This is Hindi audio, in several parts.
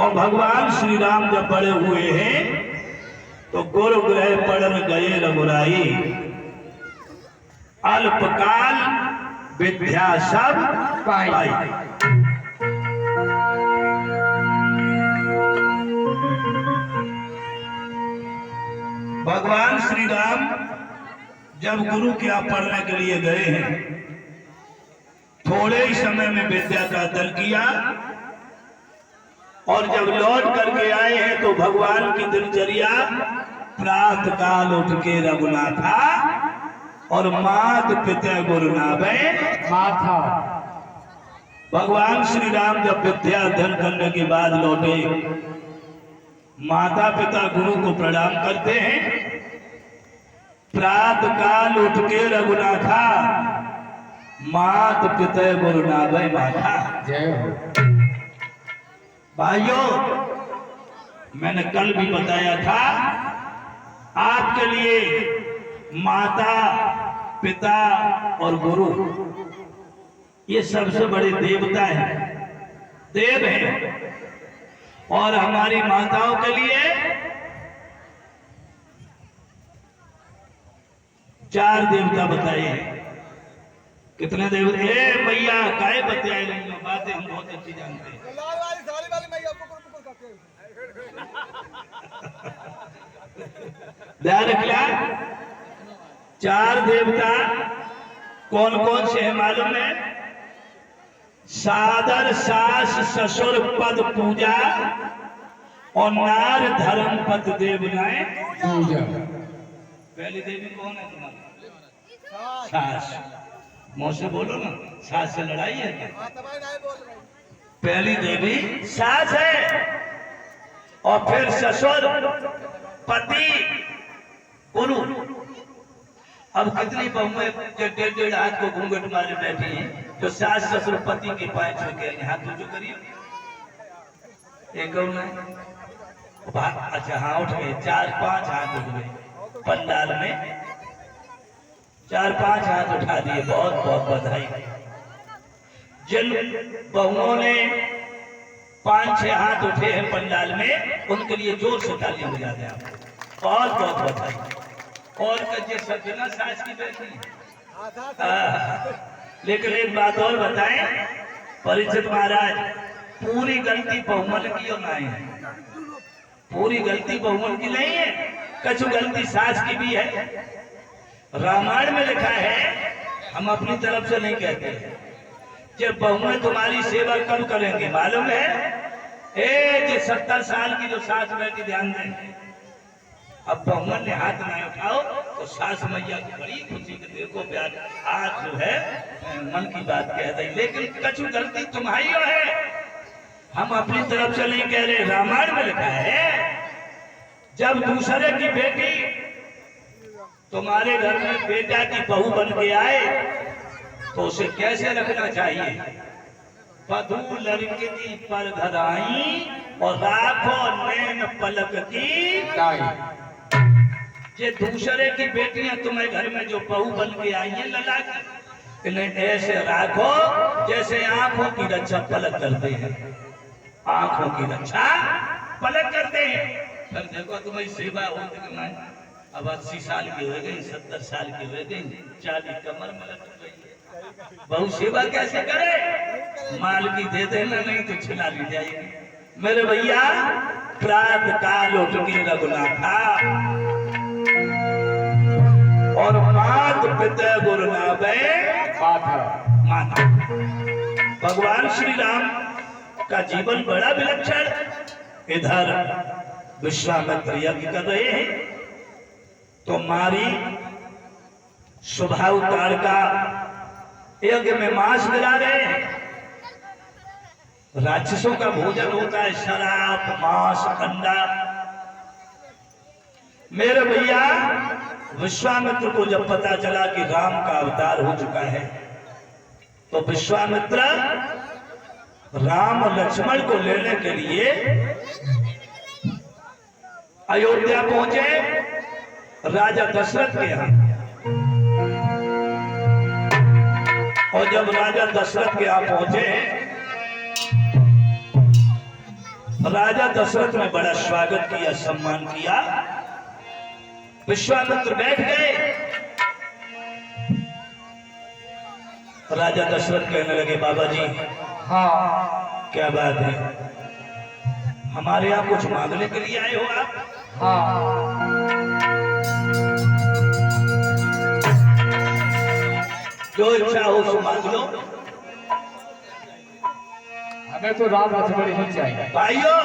और भगवान श्री राम जब बड़े हुए हैं तो गुरुग्रह पढ़न गए रघुराई, अल्पकाल विद्या सब पाई। भगवान श्री राम जब गुरु के यहाँ पढ़ने के लिए गए हैं, थोड़े ही समय में विद्या का अर्जन किया और जब लौट करके आए हैं तो भगवान की दिनचर्या प्रातः काल उठ के रघुनाथा और मात पिता गुरु नाभे माथा। भगवान श्री राम जब विद्या अध्ययन करने के बाद लौटे, माता पिता गुरु को प्रणाम करते हैं, प्रातः काल उठ के रघुनाथा मात पिता गुरु नाभे माथा। जय हो। भाइयों, मैंने कल भी बताया था आपके लिए माता पिता और गुरु ये सबसे बड़े देवता हैं, देव हैं। और हमारी माताओं के लिए 4 देवता बताए हैं। कितने देवता? भैया काय बताए नहीं, बातें हम बहुत अच्छी जानते हैं। ध्यान रखिए, 4 देवता कौन कौन से हैं मालूम है? सादर सास ससुर पद पूजा और नार धर्म पद देवनाएं पूजा। पहली देवी कौन है तुम्हारी? सास। मुंह से बोलो ना, सास से लड़ाई है क्या? पहली देवी सास है और फिर ससुर पति गुरु। अब कितनी बहुएं जो 1.5 हाथ को घूंघट मारे बैठी हैं, जो सास ससुर पति के पाए छू के हाथ जो करिए एक अच्छा हाँ उठ गए, 4-5 हाथ उठ गए पंडाल में, 4-5 हाथ उठा दिए। बहुत बहुत बधाई। जिन बहुओं ने 5-6 हाथ उठे हैं पंडाल में, उनके लिए जोर से तालियां बजा दें आप। बहुत बहुत बधाई। और कच्चे सजना सास की बेटी। लेकिन एक बात और बताएं परीक्षित महाराज, पूरी गलती बहुमन की और नहीं है, पूरी गलती बहुमन की नहीं है, कुछ गलती सास की भी है। रामायण में लिखा है, हम अपनी तरफ से नहीं कहते, जब बहुएं तुम्हारी सेवा कब करेंगे मालूम है? जो 70 साल की जो सास बैठी, ध्यान दें, अब बहुमन ने हाथ ना उठाओ तो सास मैया की बड़ी खुशी के देखो प्यार आज जो है मन की बात कह रही, लेकिन कछु गलती तुम्हारी है, हम अपनी तरफ से नहीं कह रहे। रामायण में लिखा है, जब दूसरे की बेटी तुम्हारे घर में बेटा की बहू बन के आए तो उसे कैसे रखना चाहिए? वधू लड़की पर धराई और राखो नैन पलक की लाई। ये दूसरे की बेटियां तुम्हारे घर में जो बहू बन के आई है लला की, इन्हें ऐसे राखो जैसे आंखों की रक्षा पलक करते हैं, आंखों की रक्षा पलक करते हैं। फिर देखो तुम्हारी सेवा होती है, अब 80 साल की हो गई, 70 साल की हो गई, 40 कमर में लटक गई है, बहू सेवा कैसे करे? माल की दे देना, नहीं तो छिला ली जाएगी। मेरे भैया, प्रातः काल उठ के रघुनाथा और मात पिता गुरु नाभे माथा। भगवान श्री राम का जीवन बड़ा विलक्षण। इधर विश्वामित्र यज्ञ कर रहे हैं तो मारी स्वभाव काल का यज्ञ में मांस मिला रहे हैं। राक्षसों का भोजन होता है शराब, मांस, अंडा। मेरे भैया, विश्वामित्र को जब पता चला कि राम का अवतार हो चुका है तो विश्वामित्र राम और लक्ष्मण को लेने के लिए अयोध्या पहुंचे, राजा दशरथ के यहाँ। और जब राजा दशरथ के यहाँ पहुंचे राजा दशरथ ने बड़ा स्वागत किया, सम्मान किया। विश्वामित्र बैठ गए। राजा दशरथ कहने लगे, बाबा जी हाँ क्या बात है, हमारे यहाँ कुछ मांगने के लिए आए हो आप? हाँ जो इच्छा हो सो मांग लो। हमें तो राम लक्ष्मण ही चाहिए। भाइयों,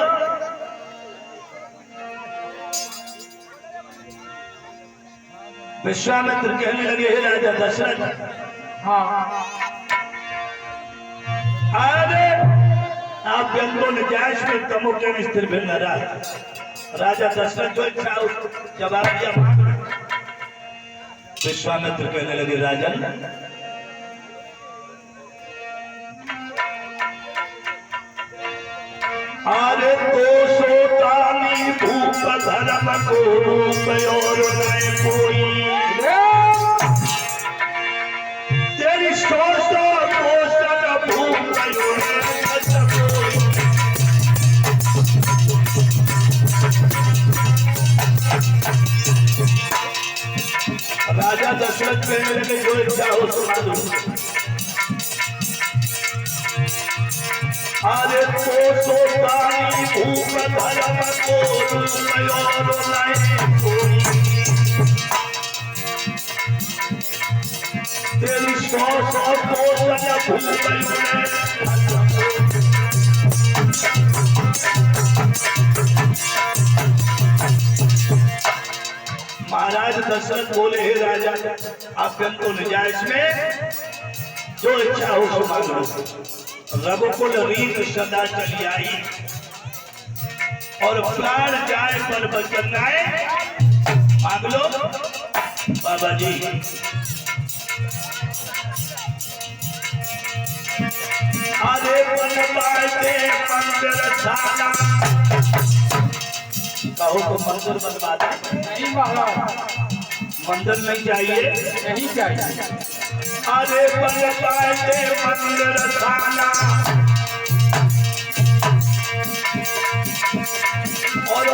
विश्वामित्र कहने लगे, हे राजा दशरथ, हाँ अरे आप व्यंतो निजाश में तमो के स्थिर भिन्न राजा दशरथ जो इच्छा हो जवाब दिया, मांग लो। विश्वामित्र कहने लगे, राजन अरे तो सोतानी भूप धर्म को रूप और नहीं कोई, तेरी सोच पोषण भूप राजा दशरथ कहने लगे, जो इच्छा हो सुना दो। अरे तो सोतानी भूप धर्म को रूप और नहीं कोई, तेरी सोच पोषण भूप महाराज दशरथ बोले, हे राजा आप तो निजाइश में जो इच्छा हो सो मांग लो। रघुकुल रीत सदा चली आई और प्राण जाए पर वचन आए, मांग लो। बाबा जी आधे बनवाते मंदिर थाना, कहो तो मंदिर बनवा दे। नहीं महाराज, मंदिर नहीं चाहिए, नहीं चाहिए। अरे बनवाते मंदिर थाना और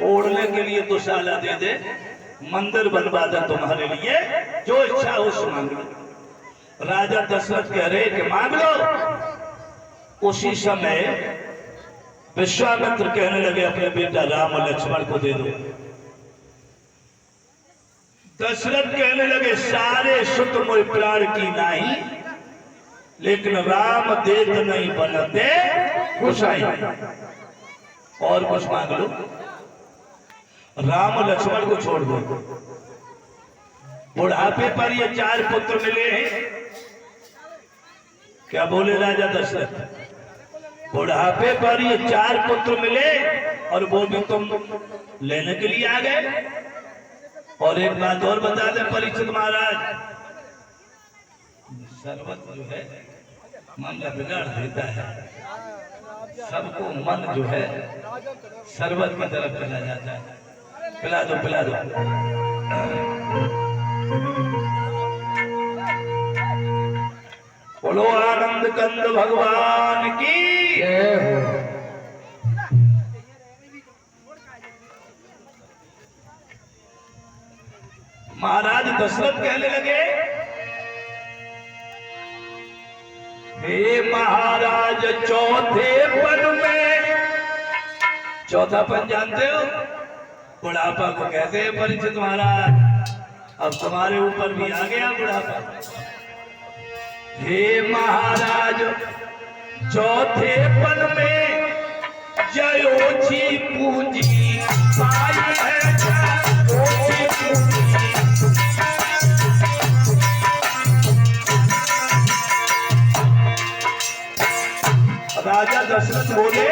ओढ़ने के लिए तो साला दे दे, मंदिर बनवा दे तुम्हारे लिए, जो इच्छा हो सो मांग लो। राजा दशरथ कह रहे कि मांग लो। उसी समय विश्वामित्र कहने लगे, अपने बेटा राम और लक्ष्मण को दे दो। दशरथ कहने लगे, सारे सुत मोह प्राण की नहीं, लेकिन राम देत नहीं बनते कुछ नहीं, और कुछ मांग लो। राम और लक्ष्मण को छोड़ दो। बुढ़ापे पर ये 4 पुत्र मिले हैं। क्या बोले राजा दशरथ? बुढ़ापे पर ये 4 पुत्र मिले और वो भी तुम लेने के लिए आ गए। और एक बात और बता दे परीक्षित महाराज, शरबत जो है मन का बिगाड़ देता है, सबको मन जो है शरबत की तरफ चला जाता है। पिला दो पिला दो। बोलो आनंद कंद भगवान की। महाराज दशरथ कहने लगे, हे महाराज चौथे पद में, चौथा पद जानते हो? बुढ़ापा को कहते हैं परीक्षित महाराज। अब तुम्हारे ऊपर भी आ गया बुढ़ापा। हे महाराज चौथे पद में जयोची पूंजी पाई है, जयोची पूंजी। राजा दशरथ बोले,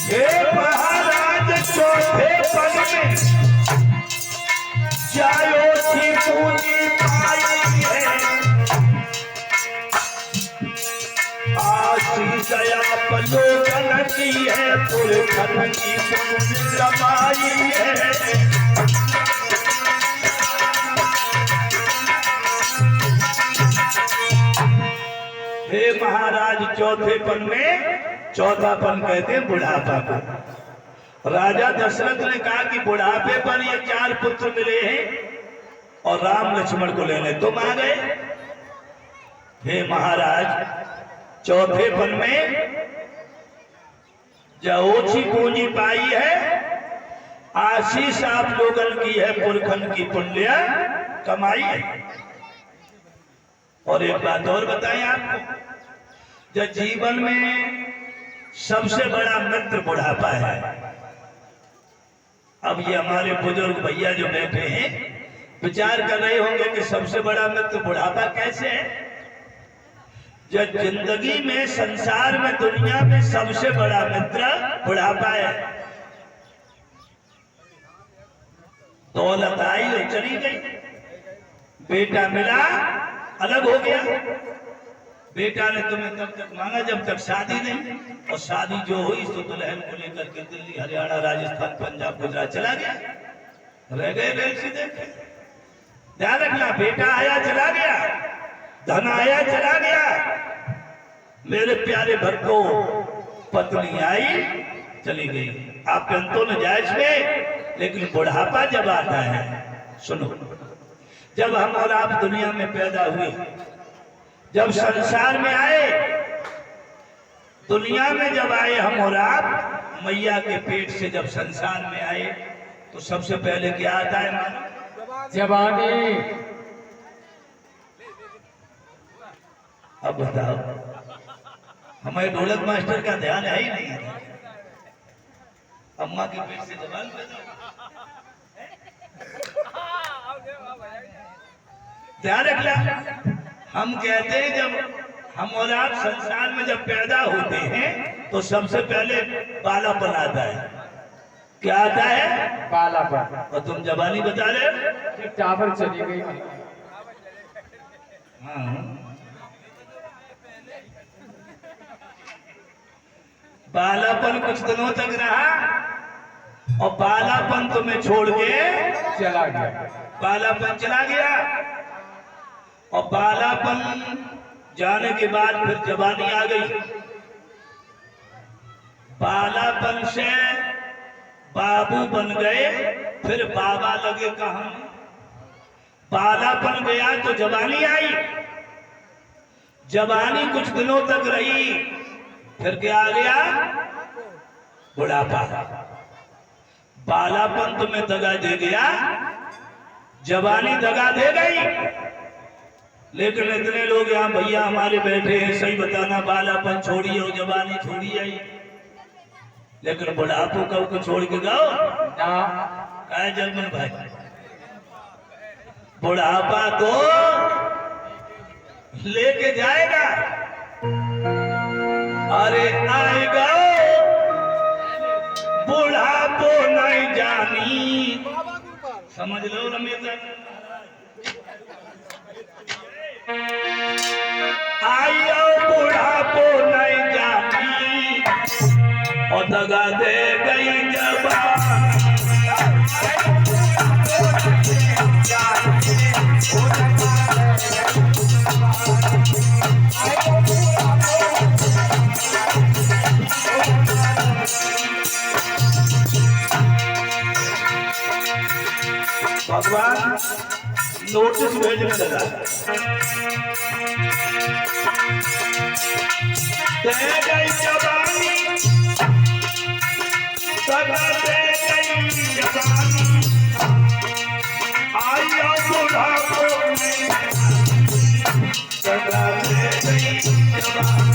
हे महाराज चौथे पद में पुरखन की पुण्य कमाई है। हे महाराज, चौथेपन में चौथापन कहते हैं बुढ़ापा को। राजा दशरथ ने कहा कि बुढ़ापे पर ये 4 पुत्र मिले हैं और राम लक्ष्मण को लेने तुम आ गए। हे महाराज, चौथेपन में जो ओछी पूंजी पाई है, आशीष आप लोगन की है, पुरखन की पुण्य कमाई है। और एक बात और बताएं आपको, जब जीवन में सबसे बड़ा मित्र बुढ़ापा है। अब ये हमारे बुजुर्ग भैया जो बैठे हैं विचार कर रहे होंगे कि सबसे बड़ा मित्र बुढ़ापा कैसे है। जब जिंदगी में, संसार में, दुनिया में सबसे बड़ा मित्र बुढ़ापा है। दौलत आई और चली गई, बेटा मिला अलग हो गया। बेटा ने तुम्हें तब तक मांगा जब तक शादी नहीं, और शादी जो हुई तो दुल्हन को लेकर के दिल्ली, हरियाणा, राजस्थान, पंजाब, गुजरात चला गया, रह गए रेल सीधे। ध्यान रखना, बेटा आया चला गया, धन आया चला गया। मेरे प्यारे भक्तों, पत्नी आई चली गई, आप अंतों न जायज में। लेकिन बुढ़ापा जब आता है, सुनो, जब हम और आप दुनिया में पैदा हुए, जब संसार में आए, दुनिया में जब आए हम और आप, मैया के पेट से जब संसार में आए, तो सबसे पहले क्या आता है मानो? जवानी। अब बताओ, हमारे ढोलक मास्टर का ध्यान है ही नहीं। अम्मा के पेट से जवान पैदा, ध्यान रखना। हम कहते हैं जब हम और आप संसार में जब पैदा होते हैं तो सबसे पहले बालापन आता है। क्या आता है? बालापन। और तुम जवानी बता रहे? टावर चली गई। हाँ, बालापन कुछ दिनों तक रहा और बालापन तुम्हें छोड़ के चला गया। बालापन चला गया और बालापन जाने के बाद फिर जवानी आ गई। बालापन से बाबू बन गए, फिर बाबा लगे कहां। बालापन गया तो जवानी आई, जवानी कुछ दिनों तक रही, फिर क्या आ गया? बुढ़ापा। बालापन तुम्हें दगा दे गया, जवानी दगा दे गई। लेकिन इतने लोग यहाँ भैया हमारे बैठे हैं, सही बताना, बालापन छोड़ी और जवानी छोड़ी आई, लेकिन बुढ़ापो कब को छोड़ के गाओ ना। जर्मन भाई, बुढ़ापा तो लेके जाएगा। अरे आएगा बुढ़ापो नहीं जानी, समझ लो रमेश। आइयो बुढ़ापो नहीं जानी और दगा दे गई जवानी। भगवान नोटिस भेजने लगा, दे गई जवानी, सदा दे गई जवानी, आइयो बुढ़ापो में सदा दे गई जवानी।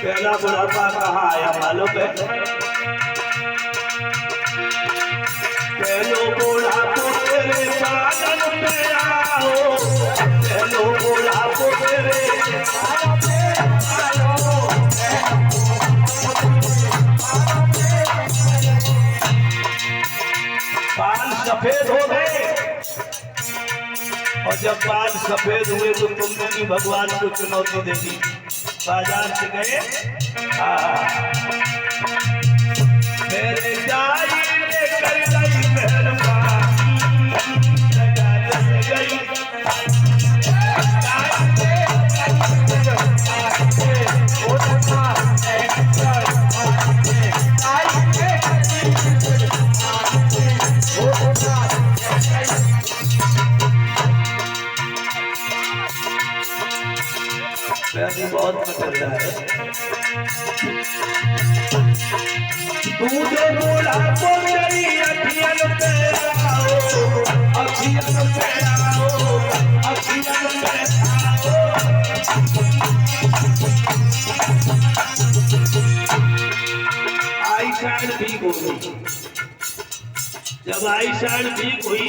पहला बुढ़ापा कहाँ आया मालूम है? पहलो बुढ़ापो तेरे बादल पे आओ, पहलो बुढ़ापो तेरे सफेद हो गए। और जब बाल सफेद हुए तो तुमने भी भगवान को चुनौती दे दी, बाजार से गए मेरे जाई कर गई मेहरबानी गई बहुत पसंद है। तू जो बोला तो मेरी अखियन पे आओ, अखियन पे आओ, अखियन पे आओ। आई शायद ठीक होगी। जब आई शायद ठीक हुई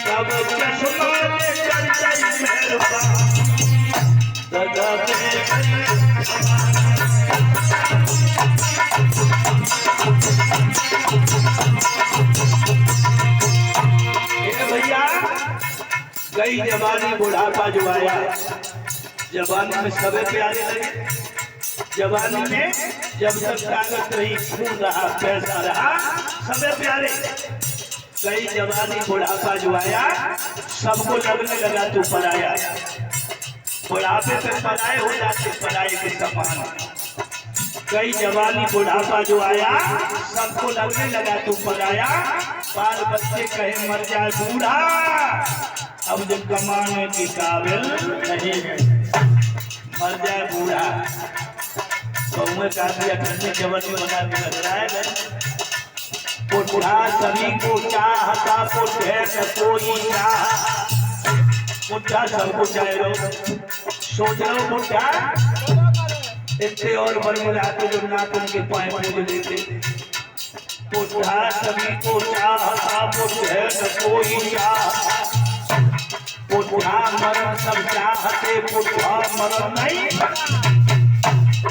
तब चश्मा लेकर गई मेहरबानी भैया गई जवानी बुढ़ापा जो आया। जवानी में सबे प्यारे लगे। जवानी में जब तक ताकत रही, खून रहा, पैसा रहा, सबे प्यारे। गई जवानी बुढ़ापा जो आया, सबको लगने लगा तू पराया। बुढ़ापे पे पराए हो जाते, पराए के समान। कई जवानी बुढ़ापा जो आया, सबको लगने लगा तू पराया। बाल बच्चे कहे मर जाए बूढ़ा, अब जो कमाने की काबिल नहीं है, मर जाए बूढ़ा। तो मैं काफी अखंड जवानी बना के लग रहा है। बुढ़ा सभी को चाहता, बुढ़े न कोई चाह। बुढ़ा सबको चाहे लो, सोच लो बुढ़ा इतने और बड़बड़ाते जो नाखून के पाए में लेते। बुढ़ा सभी को चाहता, बुढ़े न कोई चाह। बुढ़ा मरण सब चाहते, बुढ़ा मरण नहीं।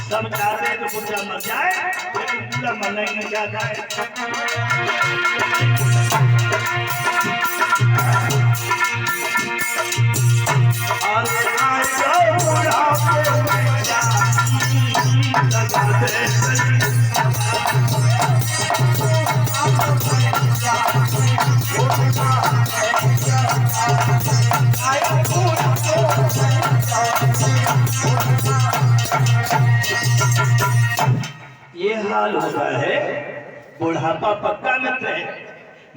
सब चाहते तो बुढ़ा मर जाए, लेकिन बुढ़ा मरना ही नहीं चाहता है। ये हाल होता है। बुढ़ापा पक्का मित्र है।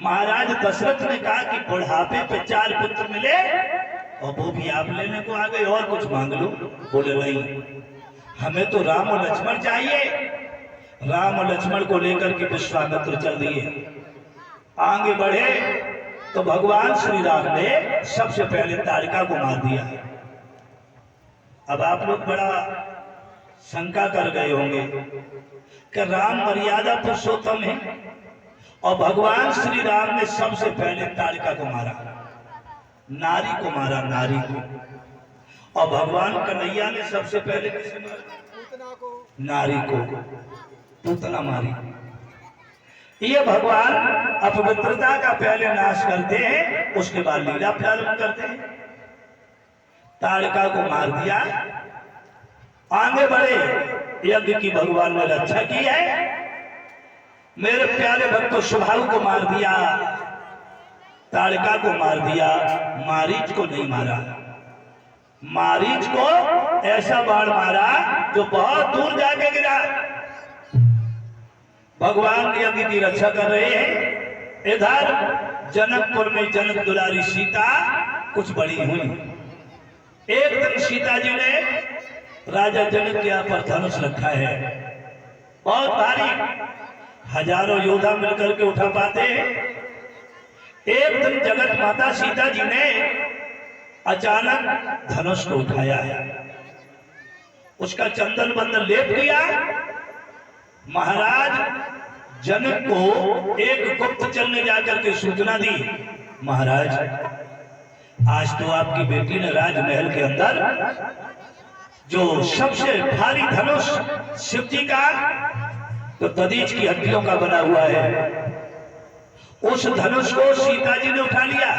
महाराज दशरथ ने कहा कि बुढ़ापे पे 4 पुत्र मिले और वो भी आप लेने को आ गए, और कुछ मांग लो। बोले नहीं, हमें तो राम और लक्ष्मण चाहिए। राम और लक्ष्मण को लेकर के विश्वामित्र चल दिए। आगे बढ़े तो भगवान श्री राम ने सबसे पहले ताड़का को मार दिया। अब आप लोग बड़ा शंका कर गए होंगे कि राम मर्यादा पुरुषोत्तम है और भगवान श्री राम ने सबसे पहले ताड़का को मारा, नारी को मारा, नारी को। और भगवान कन्हैया ने सबसे पहले किसे मारा? नारी को, पूतना मारी। ये भगवान अपवित्रता का पहले नाश करते हैं, उसके बाद लीला प्रारंभ करते हैं। ताड़का को मार दिया। आगे बढ़े, यज्ञ की भगवान ने रक्षा की है। मेरे प्यारे भक्तों, शुभालु को मार दिया, ताड़का को मार दिया, मारीच को नहीं मारा। मारीच को ऐसा बाण मारा जो बहुत दूर जाके गिरा। भगवान यज्ञ की रक्षा कर रहे हैं। इधर जनकपुर में जनक दुलारी सीता कुछ बड़ी हुई। एक दिन सीता जी ने राजा जनक के यहाँ पर धनुष रखा है, बहुत भारी, हजारों योद्धा मिलकर के उठा पाते। एक दिन जगत माता सीता जी ने अचानक धनुष को उठाया है, उसका चंदन बंदन लेप दिया। महाराज जनक को एक गुप्तचर ने जाकर के सूचना दी, महाराज आज तो आपकी बेटी ने राजमहल के अंदर जो सबसे भारी धनुष शिव जी का तो दधीच की हड्डियों का बना हुआ है, उस धनुष को सीता जी ने उठा लिया।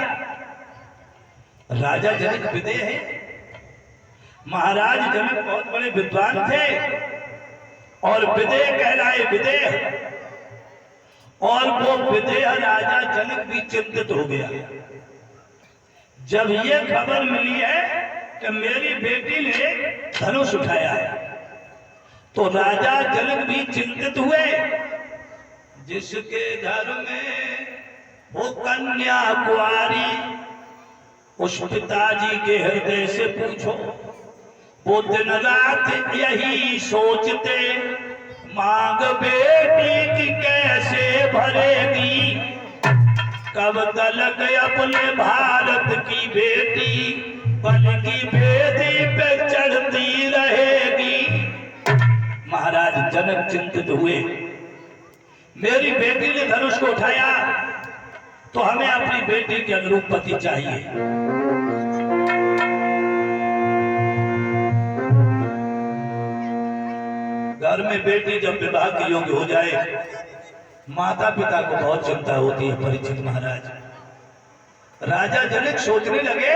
राजा जनक विदेह है, महाराज जनक बहुत बड़े विद्वान थे और विदेह कहलाए विदेह। और वो विदेह राजा जनक भी चिंतित हो गया। जब ये खबर मिली है कि मेरी बेटी ने धनुष उठाया है, तो राजा जनक भी चिंतित हुए। जिसके घर में वो कन्या कुंवारी, उस पिताजी के हृदय से पूछो, वो दिन रात यही सोचते, मांग बेटी की कैसे भरेगी, कब तलक अपने भारत की बेटी बल की बेटी पे चढ़ती रहेगी। महाराज जनक चिंतित हुए। मेरी बेटी ने धनुष को उठाया तो हमें अपनी बेटी के अनुरूप पति चाहिए। घर में बेटी जब विवाह के योग्य हो जाए, माता पिता को बहुत चिंता होती है। परीक्षित महाराज, राजा जनक सोचने लगे,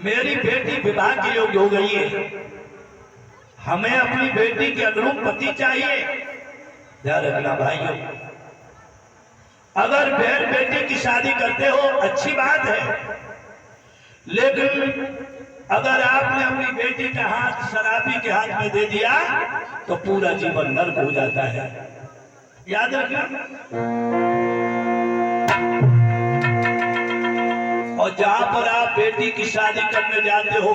मेरी बेटी विवाह के योग्य हो गई है, हमें अपनी बेटी के अनुरूप पति चाहिए। ध्यान रखना भाइयों, अगर बहन बेटी की शादी करते हो अच्छी बात है, लेकिन अगर आपने अपनी बेटी का हाथ शराबी के हाथ में दे दिया तो पूरा जीवन नर्क हो जाता है। याद रखना। और जहां पर आप बेटी की शादी करने जाते हो,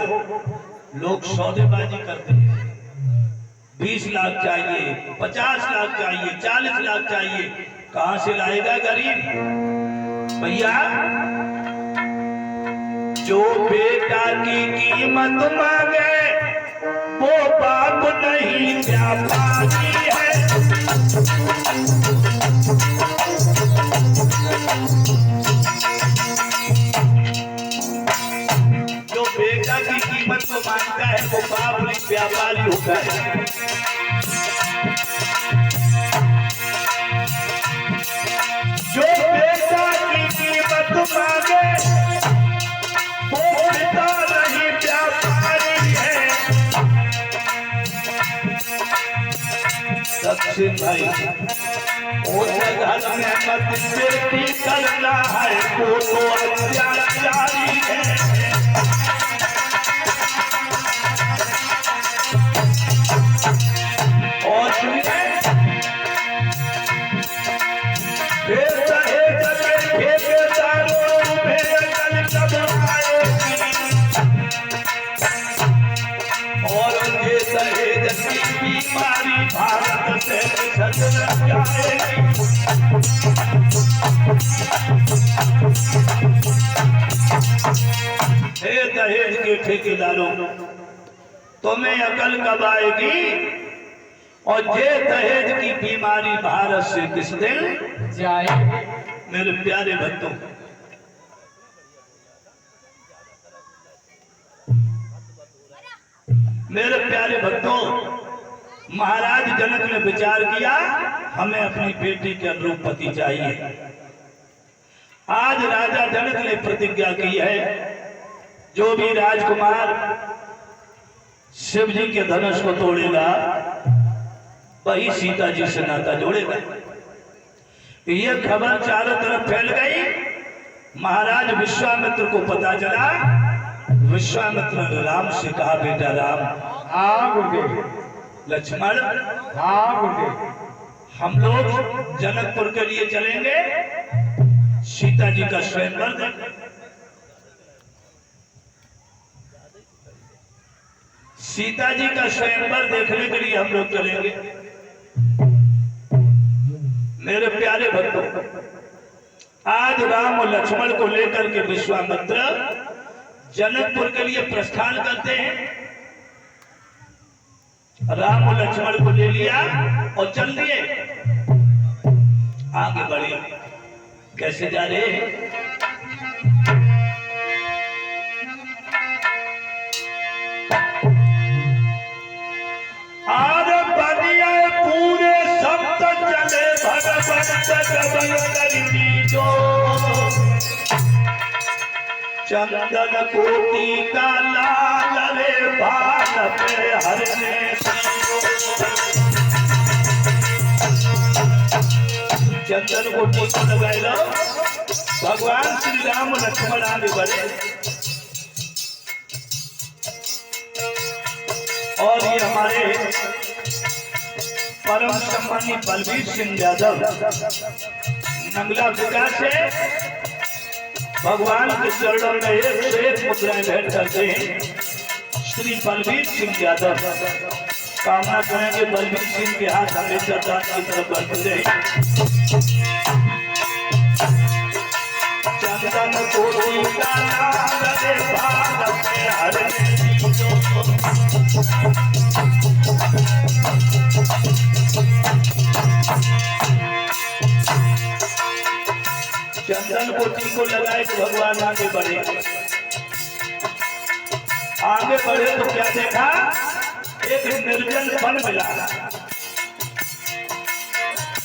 लोग सौदेबाजी करते हैं। 20 लाख चाहिए, 50 लाख चाहिए, 40 लाख चाहिए। कहां से लाएगा गरीब? भैया, जो बेटा की कीमत मांगे वो बाप नहीं व्यापारी है। जो बेटा की कीमत को मांगता है वो बाप नहीं व्यापारी होता है। जो बेटा की कीमत मांगे वो पिता नहीं व्यापारी है। दक्षिण भाई, उस घर में मत बेटी करना है, वो तो अत्याचारी है। और सुनिए, और ये दहेज की बीमारी भारत से निकल जाएगी। हे दहेज के ठेकेदारों, तुम्हें अकल कब आएगी? और ये दहेज की बीमारी भारत से किस दिन जाए? मेरे प्यारे भक्तों, मेरे प्यारे भक्तों, महाराज जनक ने विचार किया, हमें अपनी बेटी के अनुरूप पति चाहिए। आज राजा जनक ने प्रतिज्ञा की है, जो भी राजकुमार शिव जी के धनुष को तोड़ेगा वही सीता जी से नाता जोड़ेगा। ये खबर चारों तरफ फैल गई। महाराज विश्वामित्र को पता चला। विश्वामित्र ने राम से कहा, बेटा राम। हाँ गुरुदेव। लक्ष्मण। हाँ गुरुदेव। हम लोग जनकपुर के लिए चलेंगे, सीता जी का स्वयंवर देखें। सीता जी का स्वयंवर देखने के लिए हम लोग चलेंगे। मेरे प्यारे भक्तों, आज राम और लक्ष्मण को लेकर के विश्वामित्र जनकपुर के लिए प्रस्थान करते हैं। राम और लक्ष्मण को ले लिया और चल दिए, आगे बढ़े। कैसे जा रहे हैं? पूरे सप्त चले भगवत सकबन कर दीजो चंदन कोटि का लाल रे बाल पे हरने चंदन कोटि को लगाए लो भगवान श्री राम लक्ष्मण आगे बढ़े और ये हमारे परम सम्मानी बलबीर सिंह यादव नंगला विकास से भगवान के चरणों में एक मुद्राएं भेंट करते हैं। श्री बलबीर सिंह यादव कामना करेंगे बलबीर सिंह के हाथ हमेशा दान की तरफ बढ़ते रहे। चंदन कोटि का लाल रे बाल पे हरने चंदन कोटि को लगाए तो भगवान आगे बढ़े। आगे बढ़े तो क्या देखा? एक निर्जन वन मिला।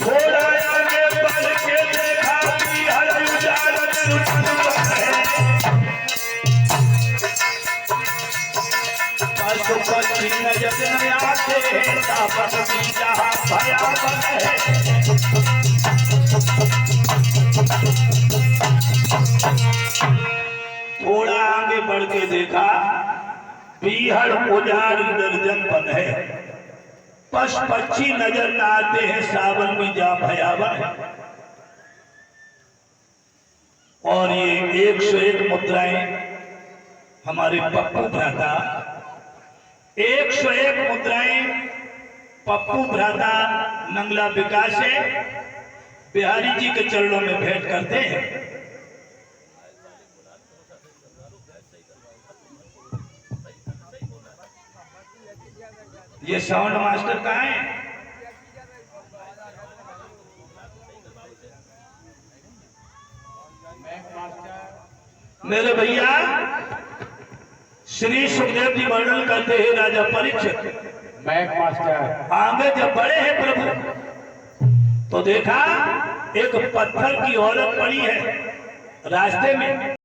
थोड़ा आगे बढ़ के देखा कि हर उजाड़ निर्जन वन है। पशु पक्षी नजर न आते हैं, तापस की जहाँ भयावह है। थोड़ा आगे बढ़ के देखा पीहड़ उजाड़ निर्जन वन है। पशु पक्षी नजर न आते हैं, सावन में जा भयावह है। और ये 101 मुद्राएं हमारे पप्पू भ्राता 101 मुद्राएं पप्पू भ्राता नंगला विकास से बिहारी जी के चरणों में भेंट करते हैं। ये साउंड मास्टर कहाँ है? मेरे भैया श्री सुखदेव जी वर्णन करते हैं राजा परीक्षित मैक मास्टर आगे जब बड़े हैं प्रभु तो देखा एक पत्थर की औरत पड़ी है रास्ते में।